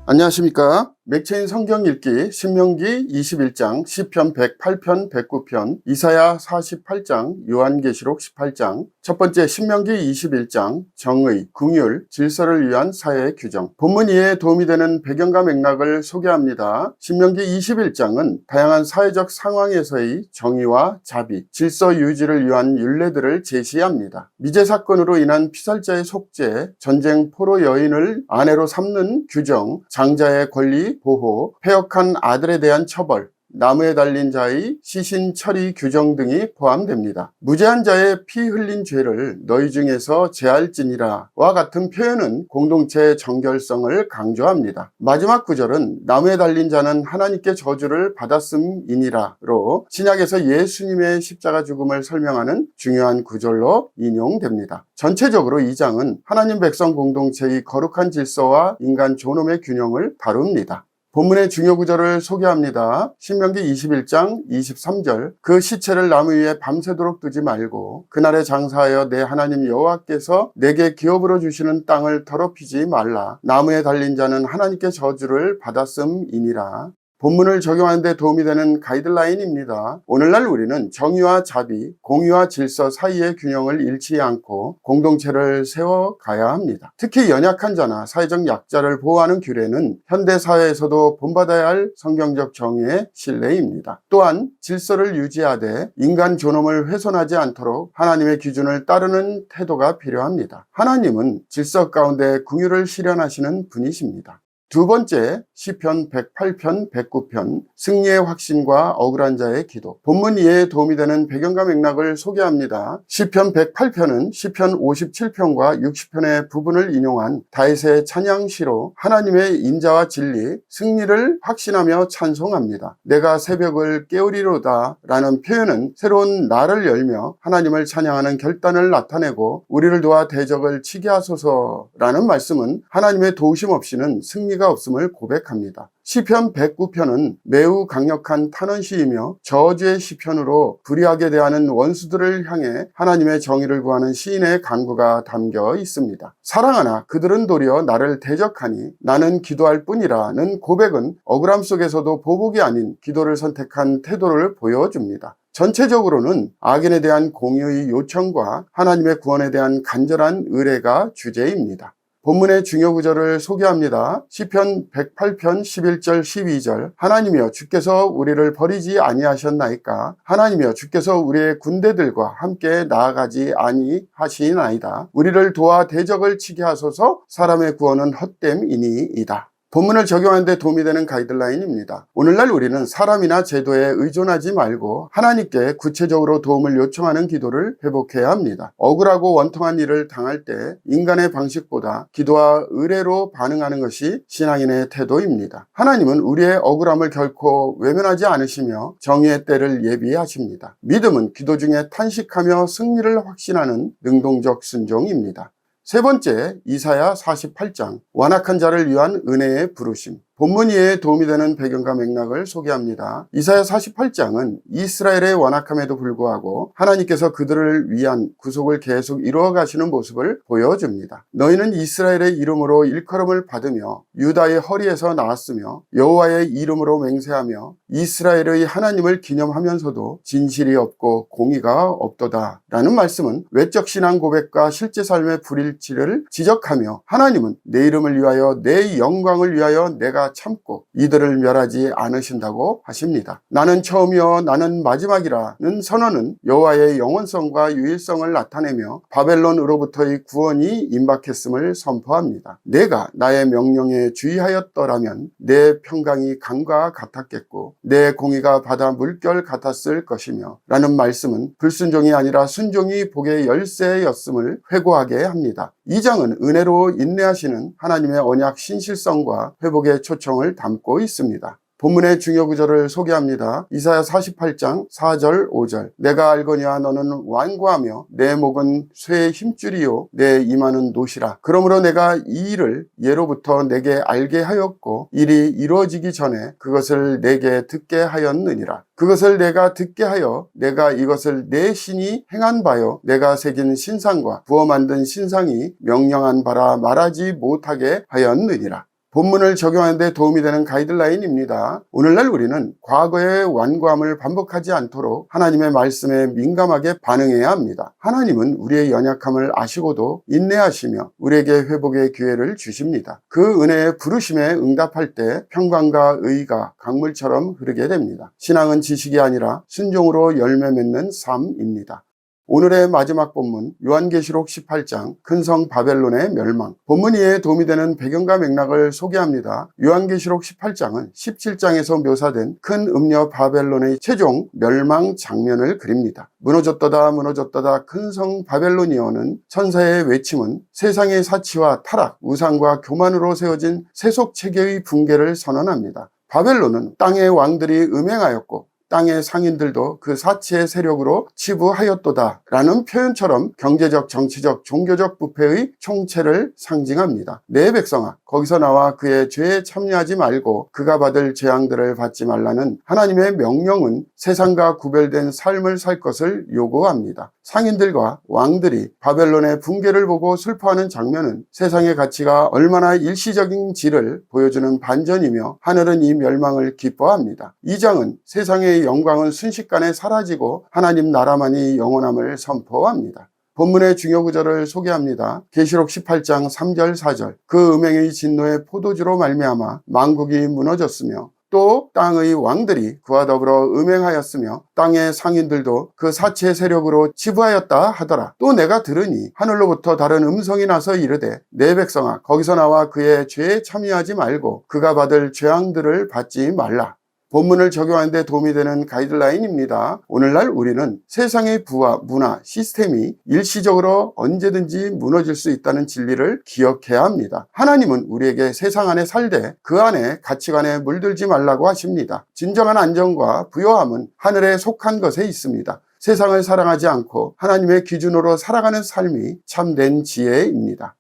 안녕하십니까. 맥체인 성경 읽기 신명기 21장, 시편 108편, 109편, 이사야 48장, 요한계시록 18장. 첫 번째 신명기 21장, 정의, 긍휼, 질서를 위한 사회 규정. 본문 이해에 도움이 되는 배경과 맥락을 소개합니다. 신명기 21장은 다양한 사회적 상황에서의 정의와 자비, 질서 유지를 위한 율례들을 제시합니다. 미제 사건으로 인한 피살자의 속죄, 전쟁 포로 여인을 아내로 삼는 규정, 장자의 권리 보호, 폐역한 아들에 대한 처벌, 나무에 달린 자의 시신 처리 규정 등이 포함됩니다. 무죄한 자의 피 흘린 죄를 너희 중에서 제할지니라 와 같은 표현은 공동체의 정결성을 강조합니다. 마지막 구절은 나무에 달린 자는 하나님께 저주를 받았음이니라로 신약에서 예수님의 십자가 죽음을 설명하는 중요한 구절로 인용됩니다. 전체적으로 이 장은 하나님 백성 공동체의 거룩한 질서와 인간 존엄의 균형을 다룹니다. 본문의 중요 구절을 소개합니다. 신명기 21장 23절, 그 시체를 나무 위에 밤새도록 두지 말고 그날에 장사하여 내 하나님 여호와께서 내게 기업으로 주시는 땅을 더럽히지 말라. 나무에 달린 자는 하나님께 저주를 받았음이니라. 본문을 적용하는 데 도움이 되는 가이드라인입니다. 오늘날 우리는 정의와 자비, 공의와 질서 사이의 균형을 잃지 않고 공동체를 세워가야 합니다. 특히 연약한 자나 사회적 약자를 보호하는 규례는 현대사회에서도 본받아야 할 성경적 정의의 신뢰입니다. 또한 질서를 유지하되 인간 존엄을 훼손하지 않도록 하나님의 기준을 따르는 태도가 필요합니다. 하나님은 질서 가운데 긍휼을 실현하시는 분이십니다. 두 번째, 시편 108편, 109편, 승리의 확신과 억울한 자의 기도. 본문 이해에 도움이 되는 배경과 맥락을 소개합니다. 시편 108편은 시편 57편과 60편의 부분을 인용한 다윗의 찬양시로 하나님의 인자와 진리, 승리를 확신하며 찬송합니다. 내가 새벽을 깨우리로다 라는 표현은 새로운 날을 열며 하나님을 찬양하는 결단을 나타내고 우리를 도와 대적을 치게 하소서라는 말씀은 하나님의 도우심 없이는 승리가 없음을 고백합니다. 시편 109편은 매우 강력한 탄원시이며 저주의 시편으로 불의하게 대하는 원수들을 향해 하나님의 정의를 구하는 시인의 간구가 담겨 있습니다. 사랑하나 그들은 도리어 나를 대적하니 나는 기도할 뿐이라는 고백은 억울함 속에서도 보복이 아닌 기도를 선택한 태도를 보여줍니다. 전체적으로는 악인에 대한 공의의 요청과 하나님의 구원에 대한 간절한 의뢰가 주제입니다. 본문의 중요 구절을 소개합니다. 시편 108편 11절 12절, 하나님이여 주께서 우리를 버리지 아니하셨나이까. 하나님이여 주께서 우리의 군대들과 함께 나아가지 아니하시나이다. 우리를 도와 대적을 치게 하소서. 사람의 구원은 헛됨이니이다. 본문을 적용하는 데 도움이 되는 가이드라인입니다. 오늘날 우리는 사람이나 제도에 의존하지 말고 하나님께 구체적으로 도움을 요청하는 기도를 회복해야 합니다. 억울하고 원통한 일을 당할 때 인간의 방식보다 기도와 의뢰로 반응하는 것이 신앙인의 태도입니다. 하나님은 우리의 억울함을 결코 외면하지 않으시며 정의의 때를 예비하십니다. 믿음은 기도 중에 탄식하며 승리를 확신하는 능동적 순종입니다. 세 번째, 이사야 48장, 완악한 자를 위한 은혜의 부르심. 본문 이해에 도움이 되는 배경과 맥락을 소개합니다. 이사야 48장은 이스라엘의 완악함에도 불구하고 하나님께서 그들을 위한 구속을 계속 이루어 가시는 모습을 보여줍니다. 너희는 이스라엘의 이름으로 일컬음을 받으며 유다의 허리에서 나왔으며 여호와의 이름으로 맹세하며 이스라엘의 하나님을 기념하면서도 진실이 없고 공의가 없도다 라는 말씀은 외적 신앙 고백과 실제 삶의 불일치를 지적하며 하나님은 내 이름을 위하여 내 영광을 위하여 내가 참고 이들을 멸하지 않으신다고 하십니다. 나는 처음이요 나는 마지막이라는 선언은 여호와의 영원성과 유일성을 나타내며 바벨론으로부터의 구원이 임박했음을 선포합니다. 내가 나의 명령에 주의하였더라면 내 평강이 강과 같았겠고 내 공의가 바다 물결 같았을 것이며 라는 말씀은 불순종이 아니라 순종이 복의 열쇠였음을 회고하게 합니다. 이 장은 은혜로 인내하시는 하나님의 언약 신실성과 회복의 초청을 담고 있습니다. 본문의 중요 구절을 소개합니다. 이사야 48장 4절 5절, 내가 알거니와 너는 완고하며 내 목은 쇠의 힘줄이요 내 이마는 노시라. 그러므로 내가 이 일을 예로부터 내게 알게 하였고 일이 이루어지기 전에 그것을 내게 듣게 하였느니라. 그것을 내가 듣게 하여 내가 이것을 내 신이 행한 바요 내가 새긴 신상과 부어 만든 신상이 명령한 바라 말하지 못하게 하였느니라. 본문을 적용하는 데 도움이 되는 가이드라인입니다. 오늘날 우리는 과거의 완고함을 반복하지 않도록 하나님의 말씀에 민감하게 반응해야 합니다. 하나님은 우리의 연약함을 아시고도 인내하시며 우리에게 회복의 기회를 주십니다. 그 은혜의 부르심에 응답할 때 평강과 의가 강물처럼 흐르게 됩니다. 신앙은 지식이 아니라 순종으로 열매 맺는 삶입니다. 오늘의 마지막 본문 요한계시록 18장 큰성 바벨론의 멸망. 본문 이해에 도움이 되는 배경과 맥락을 소개합니다. 요한계시록 18장은 17장에서 묘사된 큰 음녀 바벨론의 최종 멸망 장면을 그립니다. 무너졌도다 무너졌도다 큰성 바벨론이여는 천사의 외침은 세상의 사치와 타락, 우상과 교만으로 세워진 세속체계의 붕괴를 선언합니다. 바벨론은 땅의 왕들이 음행하였고 땅의 상인들도 그 사치의 세력으로 치부하였도다 라는 표현처럼 경제적, 정치적, 종교적 부패의 총체를 상징합니다. 내 백성아, 거기서 나와 그의 죄에 참여하지 말고 그가 받을 재앙들을 받지 말라는 하나님의 명령은 세상과 구별된 삶을 살 것을 요구합니다. 상인들과 왕들이 바벨론의 붕괴를 보고 슬퍼하는 장면은 세상의 가치가 얼마나 일시적인지를 보여주는 반전이며 하늘은 이 멸망을 기뻐합니다. 이 장은 세상의 영광은 순식간에 사라지고 하나님 나라만이 영원함을 선포합니다. 본문의 중요 구절을 소개합니다. 계시록 18장 3절 4절. 그 음행의 진노의 포도주로 말미암아 만국이 무너졌으며 또 땅의 왕들이 그와 더불어 음행하였으며 땅의 상인들도 그 사치의 세력으로 치부하였다 하더라. 또 내가 들으니 하늘로부터 다른 음성이 나서 이르되 내 백성아 거기서 나와 그의 죄에 참여하지 말고 그가 받을 재앙들을 받지 말라. 본문을 적용하는 데 도움이 되는 가이드라인입니다. 오늘날 우리는 세상의 부와 문화, 시스템이 일시적으로 언제든지 무너질 수 있다는 진리를 기억해야 합니다. 하나님은 우리에게 세상 안에 살되 그 안에 가치관에 물들지 말라고 하십니다. 진정한 안정과 부요함은 하늘에 속한 것에 있습니다. 세상을 사랑하지 않고 하나님의 기준으로 살아가는 삶이 참된 지혜입니다.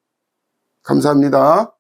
감사합니다.